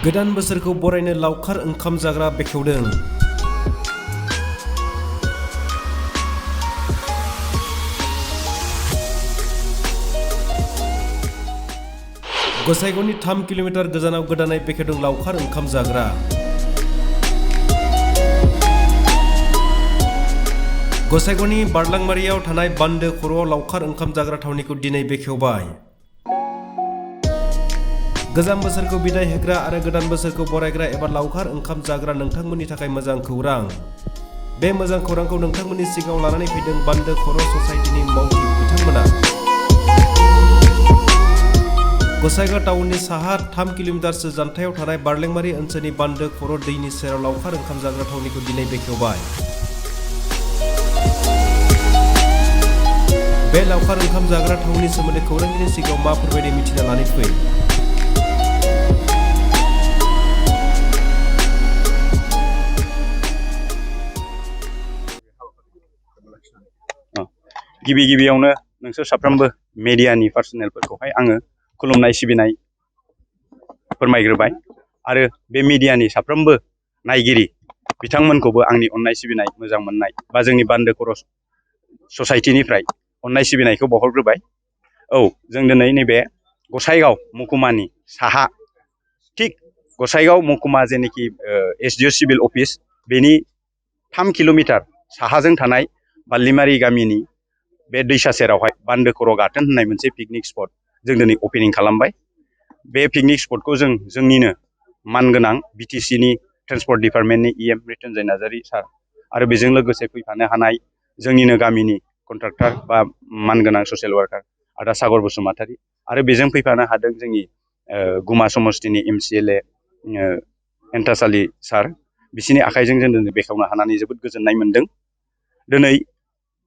गोदान बोसोरखौ बरायनो लावखार ओंखाम जाग्रा बेखेवदों। गसाइगावनि 3 किल'मिटार गोजानाव गोदानै बेखेवदों लावखार ओंखाम जाग्रा। गसाइगावनि बारलांमारियाव थानाय बान्दो खर'आव लावखार ओंखाम जाग्रा थावनिखौ दिनै बेखेवबाय। गोजाम बोसोरखौ बिदाय होग्रा आरो गोदान बोसोरखौ बरायग्रा एबा लावखार ओंखाम जाग्रा नोंथांमोननि थाखाय मोजां खौरां। बे मोजां खौरांखौ नोंथांमोननि सिगाङाव लानानै फैदों बान्दो खर' ससाइटिनि मावथि बिथांमोना। गसाइगाव टाउननि साहा 3 किल'मिटारसो जानथायाव थानाय बारलेंमारि ओनसोलनि बान्दो खर' दैनि सेराव लावखार ओंखाम जाग्रा थावनिखौ दिनै बेखेवबाय। बे लावखार ओंखाम जाग्रा थावनि सोमोन्दै खौरांगिरिनि सिगाङाव मा फोरमायदों मिथिना लानानै फै। गिबियावनो नोंसोर साफ्रोमबो मेडियानि पार्सनेलफोरखौहाय आङो खुलुमनाय सिबिनाय फोरमायग्रोबाय आरो बे मेडियानि साफ्रोमबो नायगिरि बिथांमोनखौबो आंनि अननाय सिबिनाय मोजां मोननाय बा जोंनि बान्दो खर' ससाइटिनिफ्राय अननाय सिबिनायखौ बावहरग्रोबाय। औ, जों दिनै नैबे गसाइगाव महकुमानि साहा थिग गसाइगाव महकुमा जेनोखि एसडिअ सिभिल अफिस बेनि 3 किल'मिटार साहाजों थानाय बारलिमारि गामिनि बे दैसा सेरावहाय बान्दो खर' गाथोन होननाय मोनसे पिकनिक स्पट जों दिनै अपेनिं खालामबाय। बे पिकनिक स्पटखौ जोंनिनो मानगोनां बिटिसिनि ट्रेन्सपर्ट डिपार्टमेन्टनि इएम मृत्युन्जय नार्जारी सार आरो बेजों लोगोसे फैफानो हानाय जोंनिनो गामिनि कन्ट्राक्टर बा मानगोनां ससियेल वार्कार आदा सागर बसुमतारी आरो बेजों फैफानो हादों जोंनि गुमा समस्तिनि MCLA एन्टासालि सार, बिसिनि आखाइजों जों दिनै बेखेवनो हानानै जोबोद गोजोननाय मोनदों। दिनै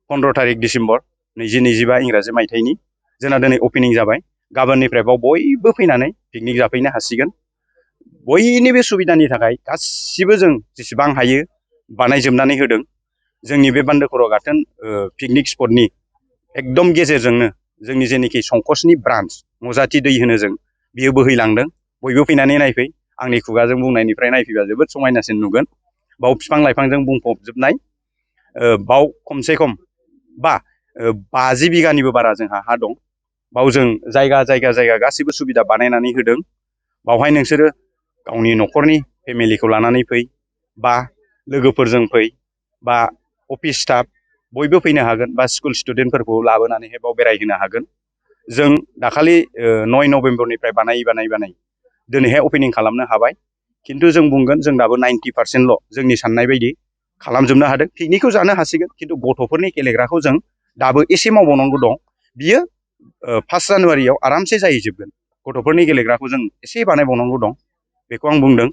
15 तारिख डिसेम्बर 2025 इंराजि मायथाइनि जोंना दिनै अपेनिं जाबाय। गाबोननिफ्राय बाव बयबो फैनानै पिकनिक जाफैनो हासिगोन। बयनिबो सुबिदानि थाखाय गासिबो जों जेसेबां हायो बानायजोबनानै होदों। जोंनि बे बान्दो खर' गाथोन पिकनिक स्पटनि एकदम गेजेरजोंनो जोंनि जेनोखि संकसनि ब्रान्स मजाथि दै होनो जों बियो बोहैलांदों। बयबो फैनानै नायफै। आंनि खुगाजों बुंनायनिफ्राय नायफैबा जोबोद समायनासिन नुगोन। बाव बिफां लाइफांजों बुंफबजोबनाय। बाव खमसे खम 50 बिगानिबो बारा जोंहा हा दं। बाव जों जायगा गासिबो सुबिदा बानायनानै होदों। बावहाय नोंसोरो गावनि न'खरनि फेमिलिखौ लानानै फै बा लोगोफोरजों फै बा अफिस स्टाफ बयबो फैनो हागोन बा स्कुल स्टुडेन्टफोरखौ लाबोनानैहाय बाव बेरायहोनो हागोन। जों दाखालि 9 नभेम्बरनिफ्राय बानाय दिनैहाय अपेनिं खालामनो हाबाय। खिन्थु जों बुंगोन जों दाबो 90% जोंनि साननाय बायदि खालामजोबनो हादों। पिकनिकखौ जानो हासिगोन खिन्थु गथ'फोरनि गेलेग्राखौ जों दाबो एसे मावबावनांगौ दं। बियो 1 जानुवारियाव आरामसे जाहैजोबगोन। गथ'फोरनि गेलेग्राखौ जों एसे बानायबावनांगौ दं, बेखौ आं बुंदों।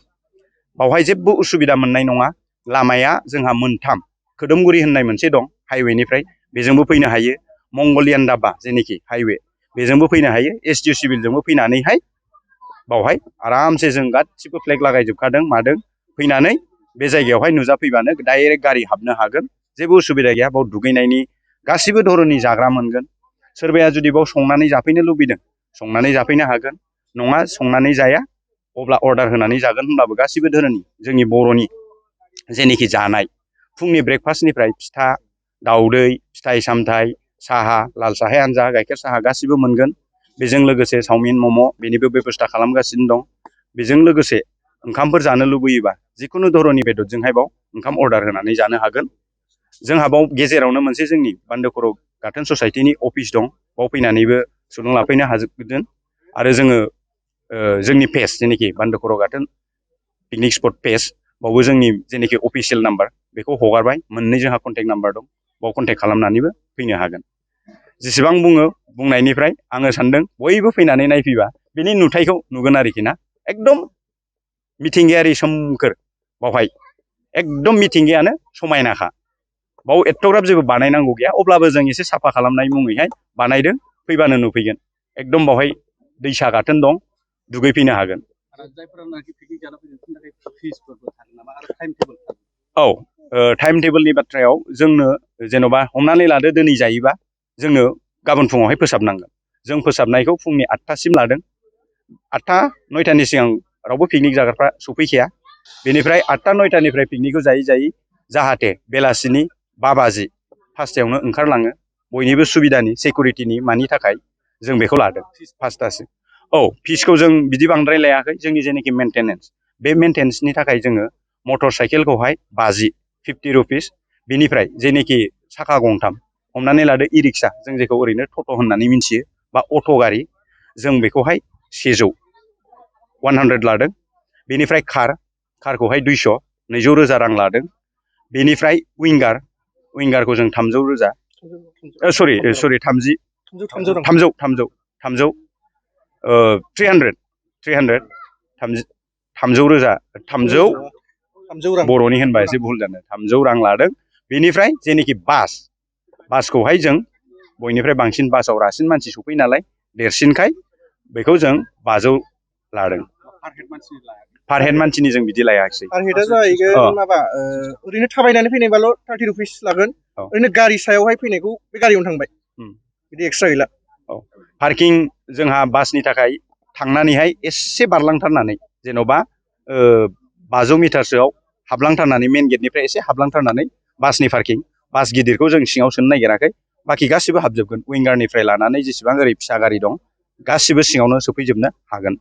बावहाय जेबो उसुबिदा मोननाय नङा। लामाया जोंहा मोनथाम, खोदोमगुरि होननाय मोनसे दं हाइवेनिफ्राय, बेजोंबो फैनो हायो। मंगलियान दाबा जेनोखि हाइवे बेजोंबो फैनो हायो। एसडिअ सिभिलजोंबो फैनानैहाय बावहाय आरामसे जों गासिबो फ्लेग लागायजोबखादों मादों। फैनानै बे जायगायावहाय नुजाफैबानो डाइरेक्ट गारि हाबनो हागोन। जेबो उसुबिदा गैया। बाव दुगैनायनि गासिबो धरननि जाग्रा मोनगोन। सोरबाया जुदि बाव संनानै जाफैनो लुबैदों संनानै जाफैनो हागोन। नङा संनानै जाया अब्ला अर्डार होनानै जागोन होनब्लाबो गासिबो धोरोननि जोंनि बर'नि जेनोखि जानाय फुंनि ब्रेकफास्टनिफ्राय फिथा, दाउदै, फिथाइ सामथाइ, साहा, लाल साहा हानजा, गाइखेर साहा गासिबो मोनगोन। बेजों लोगोसे चावमिन मम' बेनिबो बेबस्था खालामगासिनो दं। बेजों लोगोसे ओंखामफोर जानो लुबैयोबा जिखुनु धरननि बेदरजोंहाय बाव ओंखाम अर्डार होनानै जानो हागोन। जोंहा बाव गेजेरावनो मोनसे जोंनि बान्दो खर' गाथोन ससाइटिनि अफिस दं। बाव फैनानैबो सुलुं लाफैनो हाजोबगोन। आरो जोङो जोंनि पेज जेनोखि बान्दो खर' गाथोन पिकनिक स्पट पेज बावबो जोंनि जेनोखि अफिसियेल नाम्बार बेखौ हगारबाय। मोननै जोंहा कन्टेक्ट नाम्बार दं। बाव कन्टेक्ट खालामनानैबो फैनो हागोन। जेसेबां बुङो बुंनायनिफ्राय आङो सानदों बयबो फैनानै नायफैबा बिनि नुथायखौ नुगोन आरोखि ना। एकदम मिथिंगायारि सोमखोर। बावहाय एकदम मिथिंगायानो समायनाखा। बाव एथ'ग्राब जेबो बानायनांगौ गैया। अब्लाबो जों एसे साफा खालामनाय मुङैहाय बानायदों। फैबानो नुफैगोन। एकदम बावहाय दैसा गाथोन दं, दुगैफैनो हागोन। औ, टाइम टेबोलनि बाथ्रायाव जोंनो जेन'बा हमनानै लादो दिनै जायोबा जोंनो गाबोन फुङावहाय फोसाबनांगोन। जों फोसाबनायखौ फुंनि 8टासिम लादों। 8टा 9टानि सिगां रावबो पिकनिक जाग्राफ्रा सफैखाया बेनिफ्राय 8टा 9टानिफ्राय पिकनिकखौ जायै जायै जाहाथे बेलासिनि 5 बाजि 5टायावनो ओंखारलाङो बयनिबो सुबिदानि सिकिउरिटिनि मानि थाखाय जों बेखौ लादों 5टासिम औ फिसखौ जों बिदि बांद्राय लायाखै जोंनि जेनाखि मेंटेनेन्स बे मेंटेनेन्सनि थाखाय जोङो मटर साइकेलखौहाय 50 रुपिस बेनिफ्राय जेनाखि साखा गंथाम हमनानै लादो इ रिक्सा जों जेखौ ओरैनो टट' होननानै मिथियो बा अट' गारि जों बेखौहाय 100 लादों बेनिफ्राय कारखौहाय 200 रोजा रां लादों बेनिफ्राय विंगारखौ जों 300 रोजा सरि 30 300 रोजा 300 बर'नि होनबा एसे भुल जादों 300 रां लादों बेनिफ्राय जेनाखि बासखौहाय जों बयनिफ्राय बांसिन बासाव रासिन मानसि सफैयो नालाय देरसिनखाय बेखौ जों 500 लादों पार हेड मानसिनि जों बिदि लायाखिसै पार हेडआ जाहैगोन माबा ओरैनो थाबायनानै फैनायबाल' 30 रुपिस लागोन ओरैनो गारि सायावहाय फैनायखौ बे गारियावनो थांबाय बिदि एक्सट्रा गैला पार्किं जोंहा बासनि थाखाय थांनानैहाय एसे बारलांथारनानै जेन'बा 500 मिटारसोआव हाबलांथारनानै मेन गेटनिफ्राय एसे हाबलांथारनानै बासनि पार्किं बास गिदिरखौ जों सिङाव सोनो नागिराखै बाखि गासिबो हाबजोबगोन विंगारनिफ्राय लानानै जेसेबां ओरै फिसा गारि दं गासिबो सिङावनो सोफैजोबनो हागोन